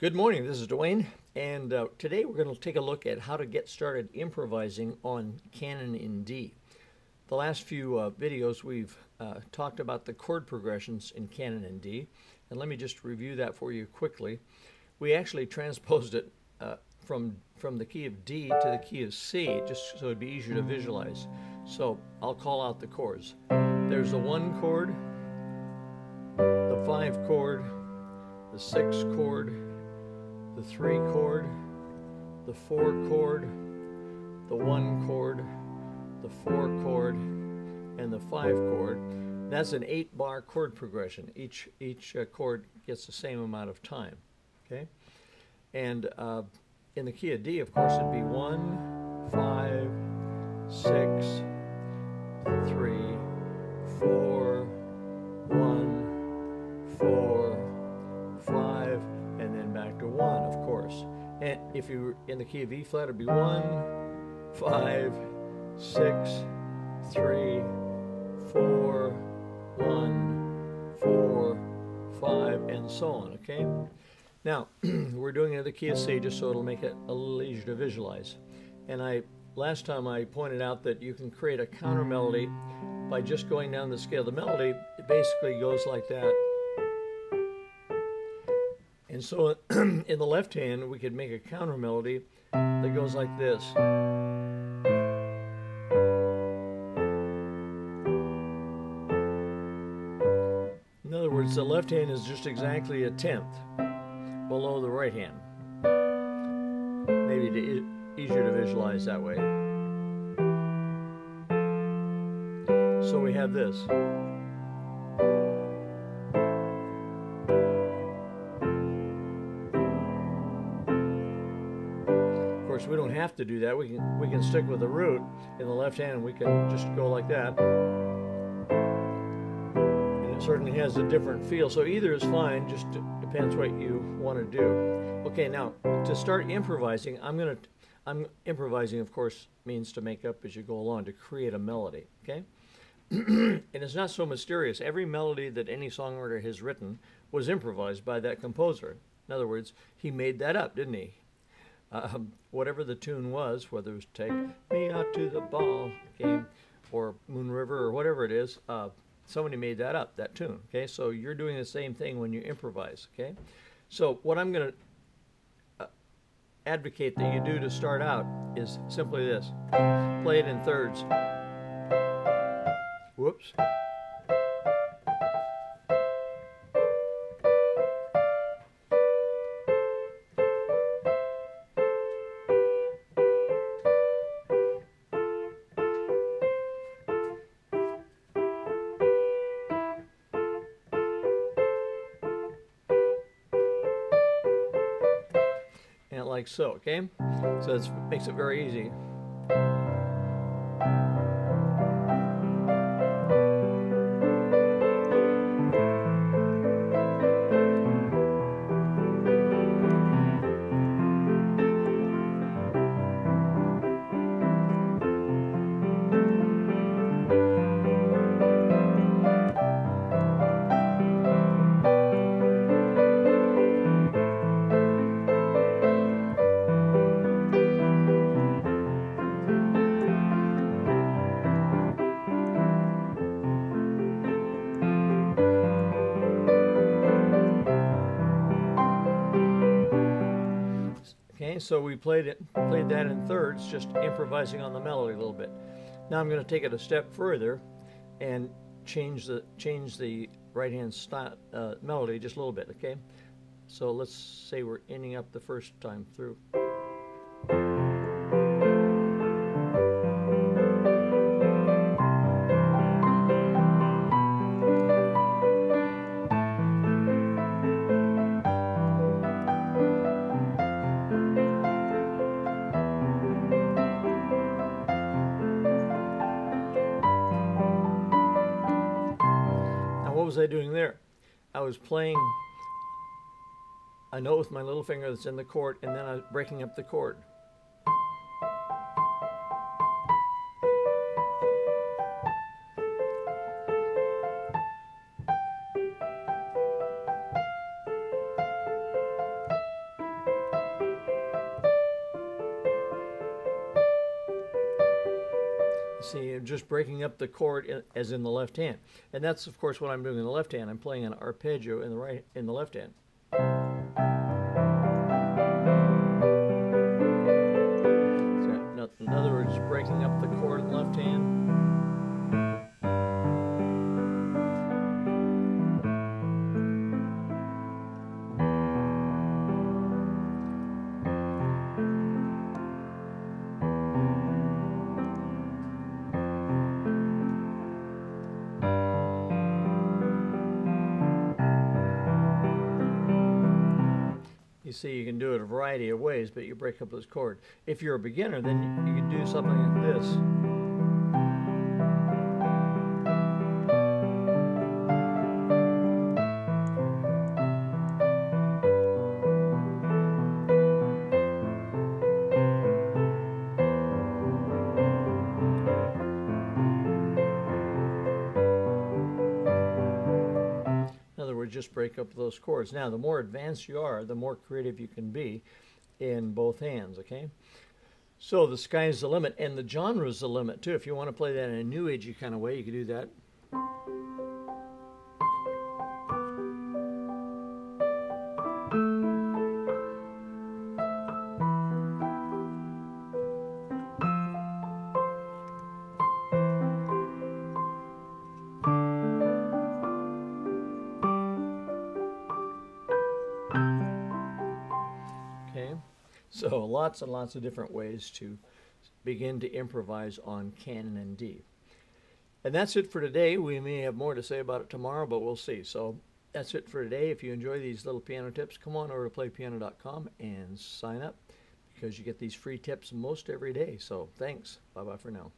Good morning, this is Dwayne, and today we're going to take a look at how to get started improvising on Canon in D. The last few videos we've talked about the chord progressions in Canon in D, and let me just review that for you quickly. We actually transposed it from the key of D to the key of C, just so it'd be easier to visualize. So I'll call out the chords. There's the 1 chord, the 5 chord, the 6 chord, the 3 chord, the 4 chord, the 1 chord, the 4 chord, and the 5 chord. That's an 8-bar chord progression. Each chord gets the same amount of time. Okay, and in the key of D, of course, it'd be 1, 5, 6, 3, 4, 1, 4, 5. And then back to 1, of course. And if you were in the key of E flat, it'd be 1, 5, 6, 3, 4, 1, 4, 5, and so on, okay? Now, we're doing it in the key of C just so it'll make it a little easier to visualize. And last time I pointed out that you can create a counter melody by just going down the scale. The melody, it basically goes like that. And so in the left hand, we could make a counter melody that goes like this. In other words, the left hand is just exactly a tenth below the right hand. Maybe easier to visualize that way. So we have this. We don't have to do that. We can stick with the root in the left hand and we can just go like that. And it certainly has a different feel. So either is fine, just depends what you want to do. Okay, now to start improvising, improvising, of course, means to make up as you go along, to create a melody, okay? And it's not so mysterious. Every melody that any songwriter has written was improvised by that composer. In other words, he made that up, didn't he? Whatever the tune was, whether it was Take Me Out to the Ball Game or Moon River or whatever it is, somebody made that up, that tune, okay? So you're doing the same thing when you improvise, okay? So what I'm going to advocate that you do to start out is simply this. Play it in thirds. Whoops. Like so, okay? So it makes it very easy. Okay, so we played that in thirds, just improvising on the melody a little bit. Now I'm going to take it a step further and change the right hand style, melody just a little bit. Okay, so let's say we're ending up the first time through. What was I doing there? I was playing a note with my little finger that's in the chord, and then I was breaking up the chord. See, just breaking up the chord as in the left hand. And that's, of course, what I'm doing in the left hand. I'm playing an arpeggio in the left hand. So, in other words, breaking up the chord in the left hand. You see, you can do it a variety of ways, but you break up this chord. If you're a beginner, then you can do something like this. In other words, just break up those chords. Now, the more advanced you are, the more creative you can be in both hands, okay? So the sky's the limit, and the genre's the limit, too. If you want to play that in a new agey kind of way, you can do that. Okay, so lots and lots of different ways to begin to improvise on Canon in D. And that's it for today. We may have more to say about it tomorrow, but we'll see. So that's it for today. If you enjoy these little piano tips, come on over to playpiano.com and sign up, because you get these free tips most every day. So thanks. Bye-bye for now.